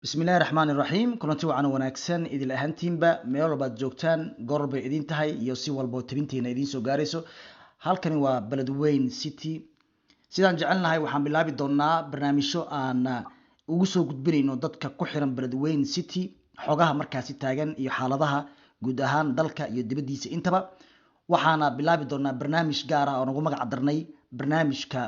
بسم الله الرحمن الرحيم كلنتي وعنا وناكسن إذا الأهانتين با ميول بعد جوكتان قرب إذين تهاي يوسي والبو تبنتين إذين سو جاريسو halkani waa Beledweyne City sidaan jecelnahay waxaan bilaabi doonaa barnaamijyo aan ugu soo gudbinayno dadka ku xiran Beledweyne City xogaha markaasi taagan iyo xaaladaha guud ahaan dalka iyo dibadiisa intaba waxaana bilaabi doonaa barnaamij gaar ah oo nagu magac darnay barnaamijka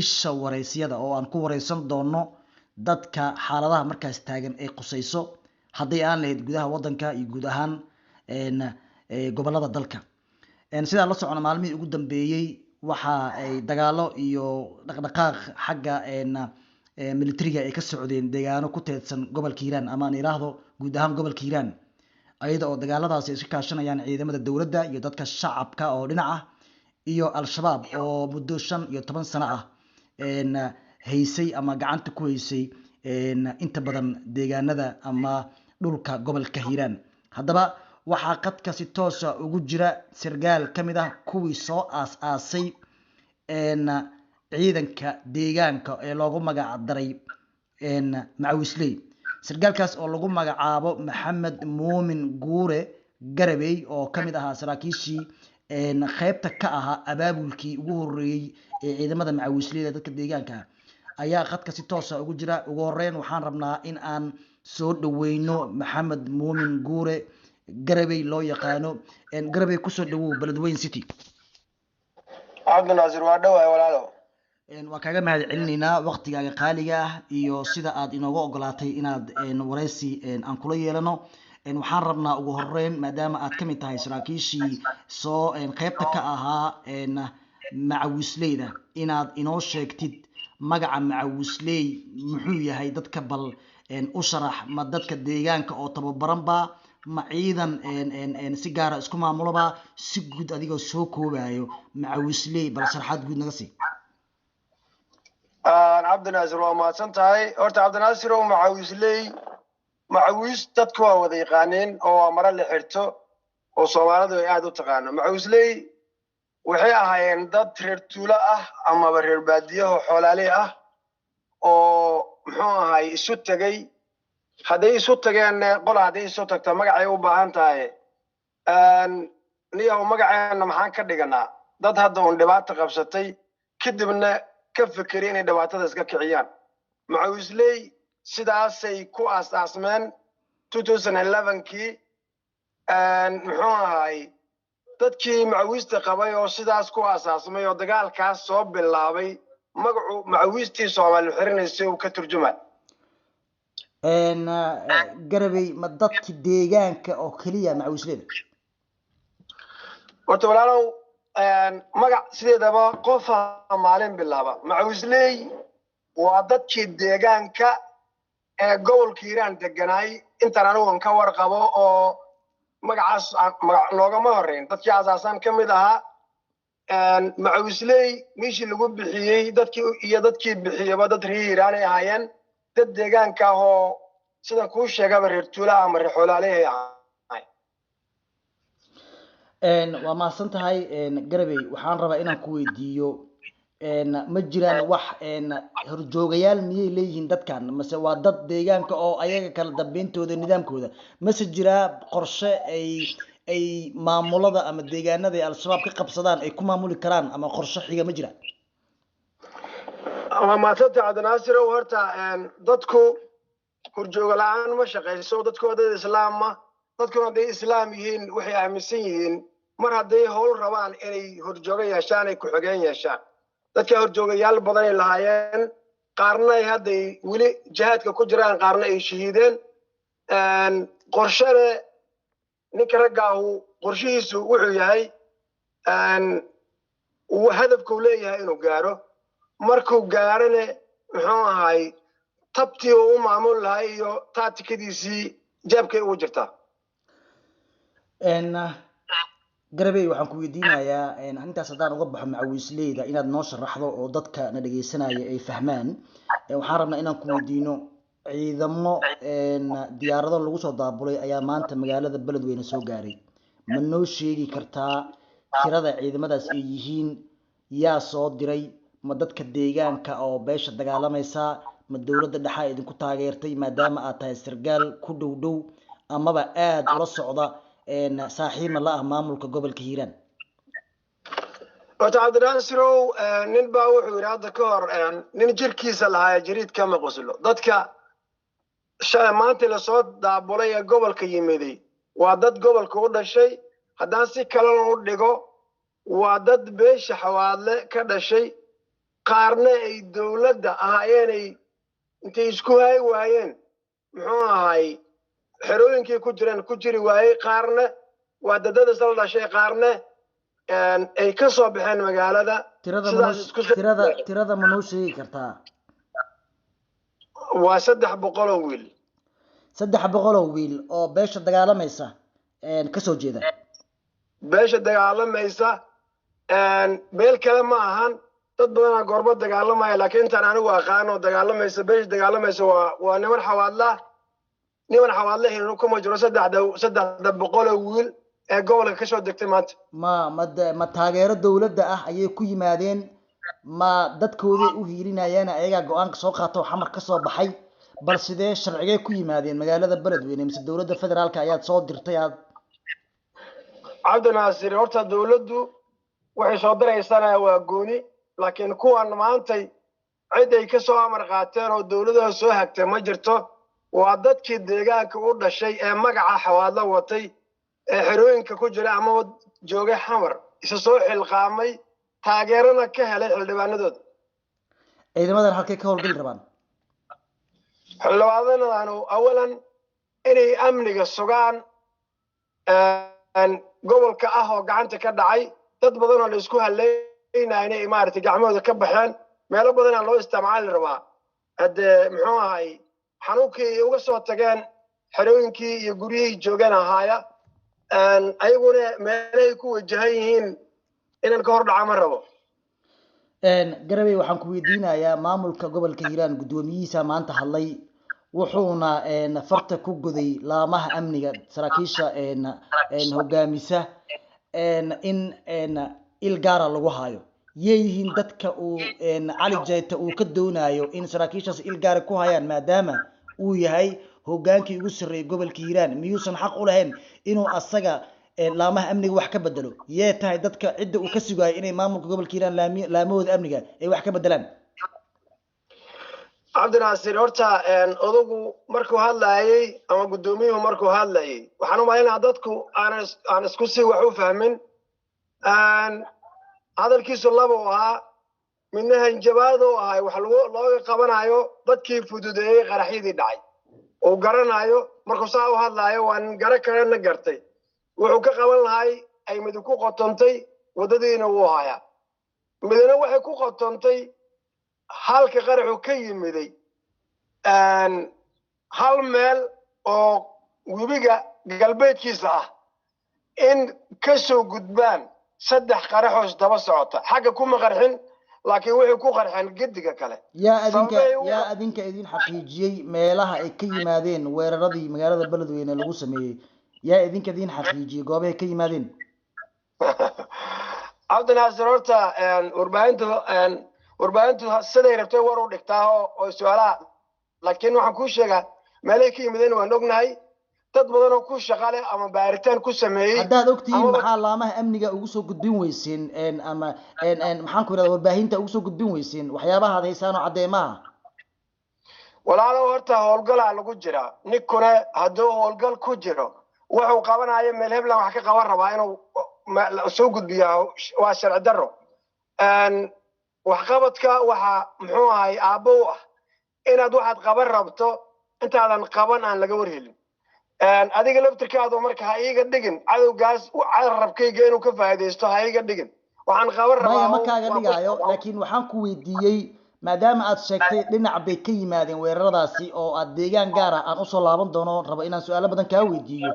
isha wareysiyada oo aan ku wareysan doono dadka xaaladaha markaas taagan ee qusayso haddii aan lahayd gudaha wadanka iyo guud ahaan gobolada dalka sidaan la socono maalmihii ugu dambeeyey waxa ay dagaalo iyo dhaqdhaqaaq xagga militariga ay ka socdeen deegaano ku teedsan gobolka Hiiraan ama aan iraahdo guud ahaan gobolka Hiiraan ayada oo dagaaladaasi ay iska kaashanayaan ciidamada dowladda iyo dadka shacabka oo dhinac ah iyo al-shabaab oo muddo 15 sano ah haysay ama gacanta ku haysay inta badan deegaanada ama dhulka gobolka Hiiraan haddaba waxaa qadka si toos ah ugu jira sargaal kamid ah kuwii soo aas-aasay ciidanka deegaanka ee loogu magac daray Macawisley sargaalkaas oo lagu magacaabo Maxamed Muumin Guure Garabey oo kamid ahaa saraakiishii qaybta ka ahaa abaabulkii ugu horeeyay ee ciidamada Macawisley dadka deegaanka ayaa qadka si toos ah ugu jira ugu horeyn waxaan rabnaa in aan soo dhaweyno Maxamed Muumin Guure Garabey loo yaqaano Garabey ku soo dhawow Beledweyne City Cabdinaasir waa dhawaay walaalo waa kaaga mahad celinaynaa waqtigaaga qaaliga ah iyo sida aad inooga ogolaatay inaad wareysi aan kula yeelano waxaan rabnaa ugu horeyn maadaama aad kamid tahay saraakiishii soo qaybta ka ahaa Macawisleyda inaad inoo sheegtid magaca Macawisley muxuu yahay dadka bal u sharax ma dadka deegaanka oo tababaran ba ma ciidan si gaar ah isku maamulaba si guud adigoo soo koobayo Macawisley bal sharaxaad guud naga sii Cabdinaasir waa mahadsan tahay horta Cabdinaasir oo Macawis dadku waa wada yaqaaneen oo mara la xirto oo Soomaalidu ay aad u taqaano Macawisley waxay ahaayeen dad reer tuulo ah ama reer baadiyo xoolaale ah oo muxuu ahay isu tagay haday isu tageen qol haday isu tagto magacay u baahan tahay niyo magaceena maxaan ka dhiganaa dad hadda uu dhibaato qabsatay kadibna ka fikireen inay dhibaatada iska kiciyaan Macawisley sidaasay ku aas-aasmeen 2011kii muxuu ahay dadkii Macawista qabay oo sidaas ku aas-aasmay oo dagaalkaas soo bilaabay magacu Macawistii Soomaaliyeed xirinaysay uu ka turjumay Garabey ma dadka deegaanka oo kaliya Macawisleyda horta walaalow magac sideedaba qof maalin bilaaba Macawisley waa dadkii deegaanka ee gobolka Hiiraan deganaay intaan anigu ka warqabo oo magacaas loogama horeyn dadkii asaasan kamid ahaa Macawisley meeshii lagu bixiyay dadkii bixiyaba dad reer Hiiraan ay ahaayeen dad deegaanka oo sida ku sheegaba reer tuula ama reer xoolaale ay waa maasan tahay Garabey waxaan rabaa inaan ku weydiiyo ma jiraan wax horjoogayaal miyay leeyihiin dadkan mase waa dad deegaanka oo ayaga kala dambeentooda nidaamkooda mase jira qorshe ay maamulada ama deegaanada ay al-shabaab ka qabsadaan ay ku maamuli karaan ama qorshe xiga ma jira ma taata Cabdinaasir horta dadku horjooga la'aan ma shaqeyso dadku dad islaam ah dadku haday islaam yihiin waxay aaminsan yihiin mar haday howl rabaan inay horjooga yeeshaan ay ku xigeen yeeshaan dadka horjoogayaal badan ay lahaayeen qaarna ay haday wili jihadka ku jiraan qaarna ay shahiideen qorshada ninka ragaahu qorshihiisu wuxuu yahay uu hadafku leeyahay inuu gaaro markuu gaarane muxuu ahay tabtii uu maamul lahay iyo taatikadiisii jeebkay ugu jirtaa Garabey waxaan ku weydiinayaa intaas haddaan uga baxo Macawisleyda inaad noo sharaxdo oo dadka na dhageysanaya ay fahmaan waxaan rabnaa inaan ku weydiino ciidamo diyaarado lagu soo daabulay ayaa maanta magaalada Beledweyne soo gaaray ma noo sheegi kartaa tirada ciidamadaas ay yihiin yaa soo diray ma dadka deegaanka oo beesha dagaalamaysa ma dowladda dhexe idinku taageertay maadaama aad tahay sargaal ku dhow dhow amaba aad ula socda saaxiibna la ah maamulka gobolka hiiraan horta cabdinaasirow nin baa wuxuu yidhi hadda ka hor nin jirkiisa lahaaya jiriid kama qoslo dadka maanta lasoo daabulay ee gobolka yimiday waa dad gobolka u dhashay haddaan si kalena u dhigo waa dad beesha xawaadle ka dhashay qaarna ay dowladda ahaayeenay intay isku hay waayeen muxuu ahay xerooyinkii ku jireen ku jiri waayey qaarna waa dadada isla dhashay qaarna ay ka soo baxeen magaalada tirada ma noo sheegi kartaa waa 300 oo wiil 300 oo wiil oo beesha dagaalamaysa ka soo jeeda beesha dagaalamaysa beel kale ma ahan dad badan goorba dagaalamaya laakiin intaan anigu aqaano dagaalamaysa beesha dagaalamaysa waa niman xawaadle inuu kuma jiro 300 oo wiil ee gobolka ka soo degtay maanta ma taageero dowladda ah ayay ku yimaadeen ma dadkoodii u hiilinayeen ayaga go'aanka soo qaato xamar ka soo baxay bal sidee sharcigay ku yimaadeen magaalada beledweyne mise dowladda federaalka ayaad soo dirtay cabdinaasir horta dowladdu waxay soo diraysana waa gooni laakiin kuwan maantay cid ay ka soo amar qaateen oo dowladda soo hagtay ma jirto waa dadkii deegaanka u dhashay ee magaca xawaadla watay ee xerooyinka ku jira ama joogay xamar isa soo xilqaamay taageerana ka helay xildhibaanadooda ciidamadan halkay ka howlgali rabaan xildhibaanadanu awalan inay amniga sugaan gobolka ah oo gacanta ka dhacay dad badan oo la isku haleynaya inay maaragtay gacmahooda ka baxeen meelo badan aan loo isticmaali rabaa haddee muxuu ahay xanuunkii uga soo tageen xerooyinkii iyo guryihii joogeen ahaaya ayaguna meelahay ku wajahan yihiin inaan ka hor dhaca ma rabo garabey waxaan ku weydiinayaa maamulka gobolka hiiraan guddoomiyihiisa maanta hadlay wuxuuna farta ku goday laamaha amniga saraakiisha hogaamisa in il gaara lagu hayo yeeyihiin dadka uu cali jayta uu ka doonayo in saraakiishaas il gaara ku hayaan maadaama uu yahay hogaankii ugu sarreeyay gobolka hiiraan miyuusan xaq u lahayn inuu asaga laamaha amniga wax ka bedelo yee tahay dadka cidda uu ka sugayo inay maamulka gobolka hiiraan laamahooda amniga ay wax ka bedelaan cabdinaasir horta odagu markuu hadlayay ama guddoomiyuhu markuu hadlayay waxaan u malaynaa dadku aan isku si wax u fahmin hadalkiisu laba u ahaa midna hanjabaad u ahay wax looga qabanayo dadkii fududeeyey qaraxyadii dhacay uu garanayo markuu saa u hadlaayo waa nin garo kalena gartay wuxuu ka qaban lahay ay midi ku qotontay waddadiina wuu hayaa midna waxay ku qotontay halka qaraxu ka yimiday hal meel oo webiga galbeedkiisa ah in ka soo gudbaan 3 qaraxoos daba socota xagga kuma qarxin laakiin wuxuu ku qarxeen gediga kale yaa adinka idin xaqiijiyay meelaha ay ka yimaadeen weeraradii magaalada beledweyne lagu sameeyay yaa idinka idin xaqiijiyay goobaha ka yimaadeen cabdinaasir horta warbaahintu siday rabtay war u dhigtaa oo su'aalaha laakiin waxaan kuu sheegaa meelay ka yimideen waan ognahay dad badan oo ku shaqale ama baaritaan ku sameeyay haddaad ogtihiin maxaa laamaha amniga ugu soo gudbin weyseen ama maxaan ku yidhahdaa warbaahinta ugu soo gudbin weyseen waxyaabaha aad haysaan oo caddeemaha walaalow horta howlgalaa lagu jiraa ninkuna hadduu howlgal ku jiro wuxuu qabanayo meel heblan wax ka qaban rabaa inuu soo gudbiya waa sharci darro waxqabadka waxa muxuu ahay aabbo u ah inaad waxaad qaban rabto intaadan qaban aan laga warhelin adiga laftirkaadu marka ha iiga dhigin cadowgaas carabkayga inuu ka faa'iidaysto ha iiga dhigin waxaan qaban rabaa ma kaaga dhigayo laakiin waxaan ku weydiiyey maadaama aad sheegtay dhinac bay ka yimaadeen weeraradaasi oo aad deegaan gaar ah aan usoo laaban doono rabo inaan su-aalo badan kaa weydiiyo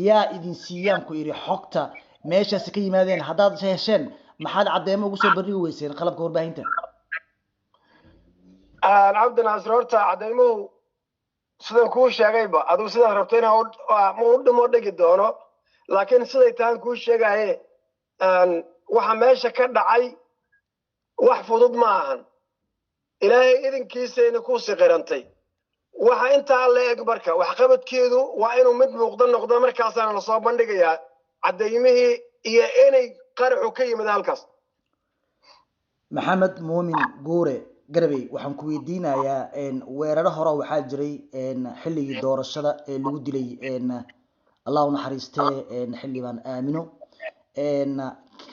yaa idin siiyaan ku idhi xogta meeshaasi ka yimaadeen haddaad hesheen maxaad caddeemo ugu soo bandhigi weyseen qalabka warbaahinta cabdinaasir horta cadeymuhu sidan kuu sheegayba adigu sidaad rabto inaan u dhimo dhigi doono laakiin siday tahan kuu sheegaye waxa meesha ka dhacay wax fudud ma ahan ilaahay idinkiisayna ku siqirantay waxa intaa la eg marka waxqabadkeedu waa inuu mid muuqda noqdo markaasaana la soo bandhigayaa cadeymihii iyo inay qaraxu ka yimid halkaas. maxamed muumin guure garabey waxaan ku weydiinayaa weeraro hore waxaa jiray xilligii doorashada ee lagu dilay allah u naxariistee xildhibaan aamino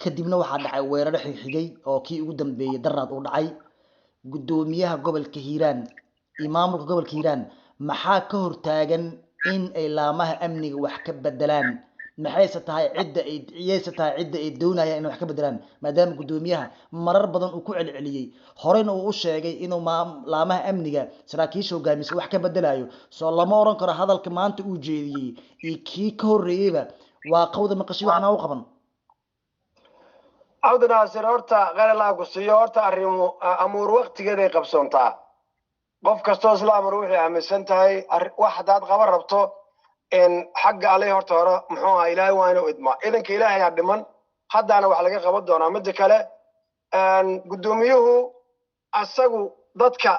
kadibna waxaa dhacay weeraro xigxigay oo kii ugu dambeeyay daraad uu dhacay gudoomiyaha gobolka hiiraan iyo maamulka gobolka hiiraan maxaa ka hortaagan in ay laamaha amniga wax ka bedelaan maxayse tahay cidda ay doonayaan inay wax ka bedelaan maadaama gudoomiyaha marar badan uu ku celceliyey horeyna uu u sheegay inuu laamaha amniga saraakiisha hogaamisa wax ka bedelayo soo lama oran karo hadalka maanta uu jeediyey iyo kii ka horreeyeyba waa qawda maqashay waxna u qaban. عبد الناصر horta qara la ku siiyo horta arrimo amuur waqtigeeday qabsoontaa qof kastoo islaam ruuxi aaminsan tahay wax hadaad qaban rabto in xagga alle horta hore muxuu ahaa ilaahay waa inuu idma idanka ilaahay ayaa dhiman haddana wax laga qaban doonaa mid kale gudoomiyuhu asagu dadka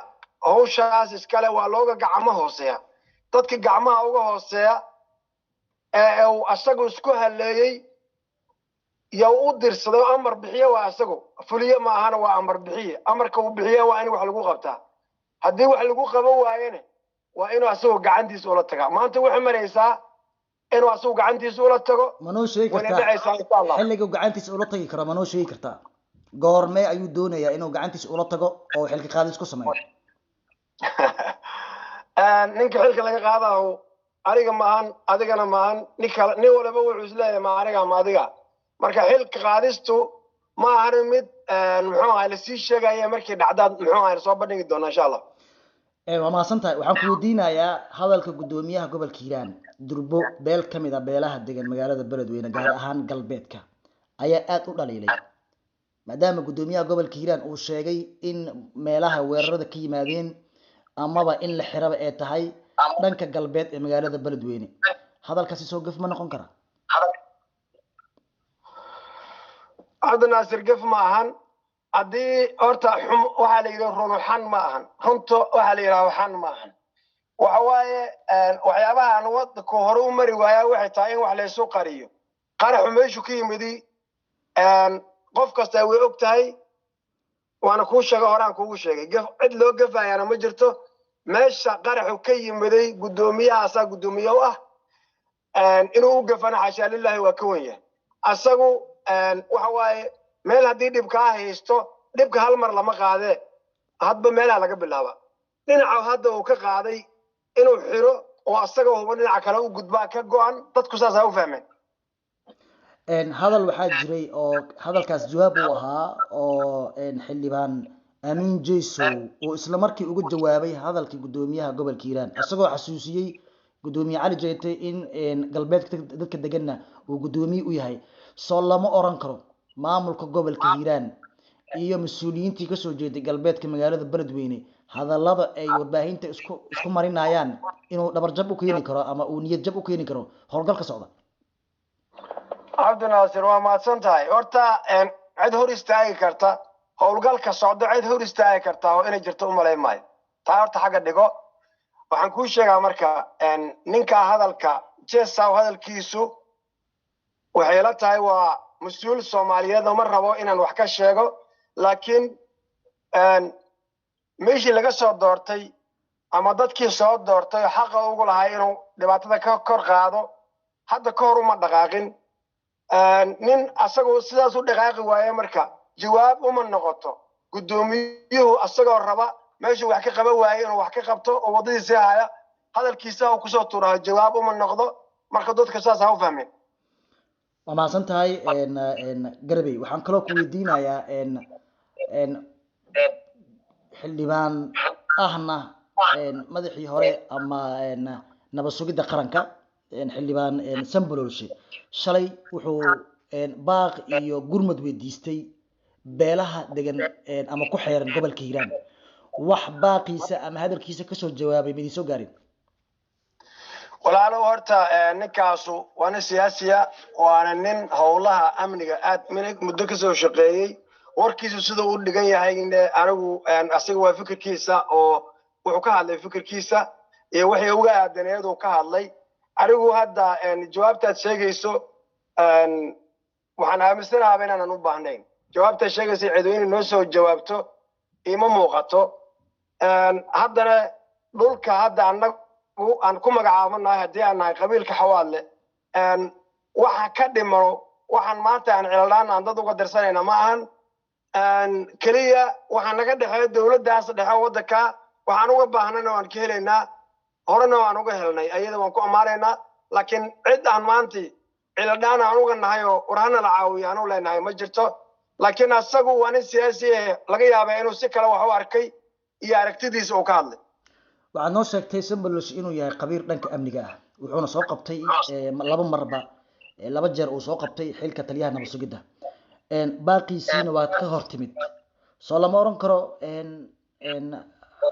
hawshaas iskale waa looga gacmo hooseeya dadka gacmaha uga hooseeya ee uu asagu isku haleeyay يو أدر صدق أمر بحية وأسقو فليه ما هنا وأمر بحية أمر كو بحية وأنا وحلقو قبتها هدي وحلقو قبوا وأنا وأنا أسوق عندي سؤال تجا ما أنت وحمر إيسا إنه أسوق عندي سؤال تجا منو شيء كرتا حلقو عندي سؤال تجا كرا منو شيء كرتا قارمة أيو دونه يا إنه عندي سؤال تجا أو حلقة قادس كوسمة نك حلقة لقى هذا هو أريج معهن أديكنا معهن نولا بقول عزلة ما أريج ما أديكا marka xilka qaadistu ma ahan mid muxuu ahaa la sii sheegaya markii dhacdaad muxuu ahaa soo bandhigi doona insha Allah waa maasantahay waxaan ku weydiinayaa hadalka gudoomiyaha gobolka Hiiraan durbo beel kamid ah beelaha degan magaalada Beledweyne gaar ahaan galbeedka ayaa aad u dhaliilay maadaama gudoomiyaha gobolka Hiiraan uu sheegay in meelaha weerarada ka yimaadeen amaba in la xiraba ay tahay dhanka galbeed ee magaalada Beledweyne hadalkaasi soo gaf ma noqon kara عبد الناصر قف معهن أدي أرتا وحالي يرون حن معهن هنتو وحالي يرون حن معهن وحواي وحيابها عن وقت كهرو مري ويا وحي تاين وحلي سوقريو قرح ميشو كي مدي قف كستاوي أكتاي وأنا كوشة هوران كوشة قف عدلو قفا أنا مجرتو ماشا قرح كي مدي قدومية أسا قدومية واه إنو قفنا حاشا لله وكوية أساقو waxa waaye meel hadii dib ka haysto dibka hal mar lama qaade hadba meel laga bilaaba dhinaca hadda uu ka qaaday inuu xiro oo asaga hubo dhinaca kale u gudbaa ka go'an dadku saas ay u fahmeen hadal waxaa jiray oo hadalkaas jawaab uu ahaa oo xildhibaan aamin jeyso oo isla markii ugu jawaabay hadalkii gudoomiyaha gobolka Hiiraan asagoo xasuusiyay gudoomiye Cali Jeyte in galbeedka dadka deganna uu gudoomiye u yahay soo lama oran karo maamulka gobolka Hiiraan iyo mas'uuliyiintii ka soo jeeday galbeedka magaalada Beledweyne hadallada ay warbaahinta isku marinayaan inuu dhabar jab u keeni karo ama uu niyad jab u keeni karo howlgalka socda عبد الناصر وما سنتهاي horta cid hor istaagi karta howlgalka socda cid hor istaagi karta oo inay jirto umaleymay taa horta xaga dhigo waxaan ku sheegaa marka ninka hadalka jeesaw hadalkiisu waxay la tahay waa mas'uul Soomaaliyeed oo mar rabo inaan wax ka sheego laakiin meeshii laga soo doortay ama dadkii soo doortay xaq ugu lahaa inuu dhibaatada ka kor qaado hadda ka hor uma dhaqaaqin nin asagoo sidaas u dhaqaaqi waaye marka jawaab uma noqoto gudoomiyuhu asagoo raba meeshii wax ka qaban waaye inuu wax ka qabto oo wadadiisa haya hadalkiisa uu ku soo tuuraa jawaab uma noqdo marka dadka saas ha u fahmeen waa maasan tahay garabey waxaan kaloo ku weydiinayaa xildhibaan ahna madaxii hore ama nabad sugidda qaranka xildhibaan Sambololshe shalay wuxuu baaq iyo gurmad weydiistay beelaha degan ama ku xeeran gobolka Hiiraan wax baaqiisa ama hadalkiisa ka soo jawaabay midii soo gaarin walaalo horta ninkaasu waana siyaasiya waana nin howlaha amniga aad muddo ka soo shaqeeyay warkiisu siduu u dhigan yahay anigu asiga waa fikirkiisa oo wuxuu ka hadlay fikirkiisa iyo wixii uga aadaneed uu ka hadlay anigu hadda jawaabtaad sheegayso waxaan aaminsanahay inaanan u baahnayn jawaabtaad sheegaysa cidweyne noo soo jawaabto ima muuqato haddana dhulka hadda annagu aan ku magacaabanahay haddii aan nahay qabiilka xawaadle waxa ka dhimano waxaan maanta aan ciladhaan aan dad uga dirsanayna ma ahan keliya waxaa naga dhexeeya dowladdaas dhexe waddanka waxaan uga baahnana waan ka helaynaa horena waan uga helnay ayada waan ku ammaanaynaa laakiin cid aan maanta ciladhaan aan uga nahay oo warhana la caawiyo aan u leenahay ma jirto laakiin asagu waa nin siyaasi laga yaabaa inuu si kale wax u arkay iyo aragtidiisa uu ka hadlay waxaad noo sheegtay Sambalosh inuu yahay qabiir dhanka amniga ah wuxuuna soo qabtay laba marba laba jeer uu soo qabtay xilka taliyaha nabad sugidda baaqiisiina waad ka hortimid soo lama oran karo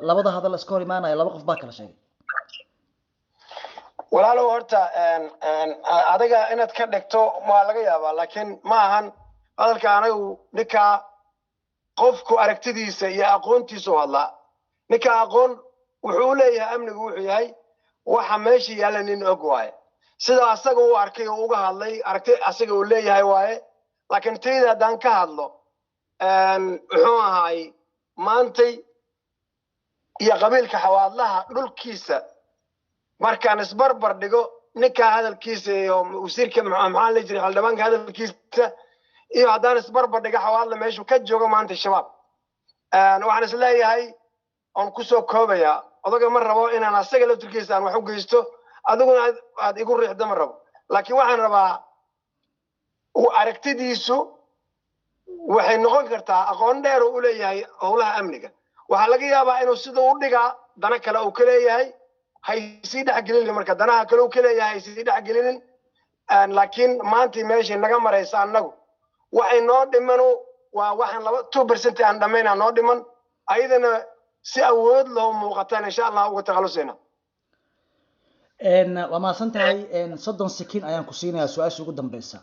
labada hadal iska hor imaanaya laba qof baa kala sheegay walaalow horta adiga inaad ka dhigto waa laga yaabaa laakiin ma ahan hadalka anagu ninka qofku aragtidiisa iyo aqoontiisa u hadlaa ninka aqoon wuxuu leeyahay amnigu wuxuu yahay waxa meesha yaalla nin og waaye sida asaga uu arkay oo uga hadlay aragti asaga uu leeyahay waaye laakiin tayda haddaan ka hadlo muxuu ahaay maantay iyo qabiilka xawaadlaha dhulkiisa markaan isbarbar dhigo ninka hadalkiisa iyo wasiirka maxaa la jiray xildhibaanka hadalkiisa iyo haddaan isbarbar dhigo xawaadla meeshuu ka joogo maanta shabaab waxaan is leeyahay oon kusoo koobayaa odaga ma rabo inaan asaga laftirkiisa aan wax u geysto adiguna aad igu riixdo ma rabo laakiin waxaan rabaa aragtidiisu waxay noqon kartaa aqoon dheer uu leeyahay howlaha amniga waxaa laga yaabaa inuu sida u dhigaa dana kale uu ka leeyahay haysii dhexgelinin marka danaha kale uu ka leeyahay haysii dhexgelinin laakiin maanta meeshay naga maraysa annagu waxay noo dhimanu waa waxaan 2% aan dhammaynaa noo dhiman ayadana si awood loo muuqataan insha Allah uga takhalusayna waa maasan tahay 30 sekin ayaan ku siinayaa su'aasha ugu dambaysa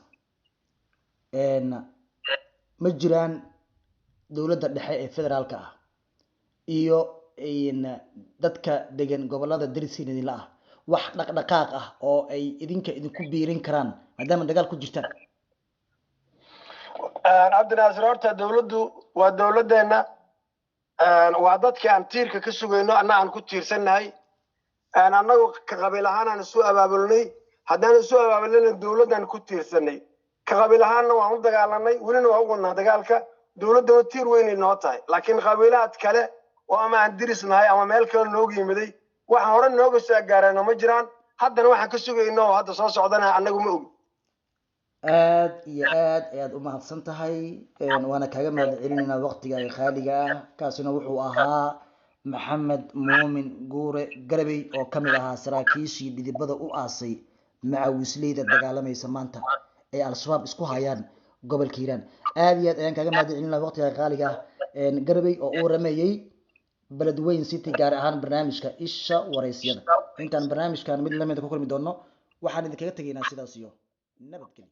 ma jiraan dawladda dhexe ee federaalka ah iyo dadka degan gobolada dariskiina ah wax dhaqdhaqaaq ah oo ay idinku biirin karaan maadaama dagaal ku jirtaan Cabdinaasir horta dawladdu waa dawladeena waa dadka aan tiirka ka sugayno aan ku tiirsanahay annagu ka qabiil ahaan aan soo abaabulnay haddaan soo abaabulnay dawladdan ku tiirsanay ka qabiil ahaanna waan u dagaalanay welina waan u wadnaa dagaalka dawladda waa tiir weyn inoo tahay laakiin qabiilaad kale oo ama aan dirisnahay ama meel kale nooga yimiday waxaan hore nooga soo gaarayno ma jiraan haddana waxaan ka sugayno oo hadda soo socdana annagu ma ogi aad iyo aad ayaad u mahadsan tahay waana kaaga mahadcelinaynaa waqtigaaga qaaliga ah kaasina wuxuu ahaa maxamed muumin guure garabey oo ka mid ahaa saraakiishii dhidibada u aasay macawisleyda dagaalamaysa maanta ee al-shabaab isku hayaan gobolka hiiraan aad iyo aad ayaan kaaga mahadcelinaynaa waqtigaaga qaaliga ah garabey oo uu rameeyey beledweyne city gaar ahaan barnaamijka isha waraysyada intaan barnaamijkan mid lamid ku kulmi doono waxaan idinkaga tegaynaa sidaas iyo nabadgelyo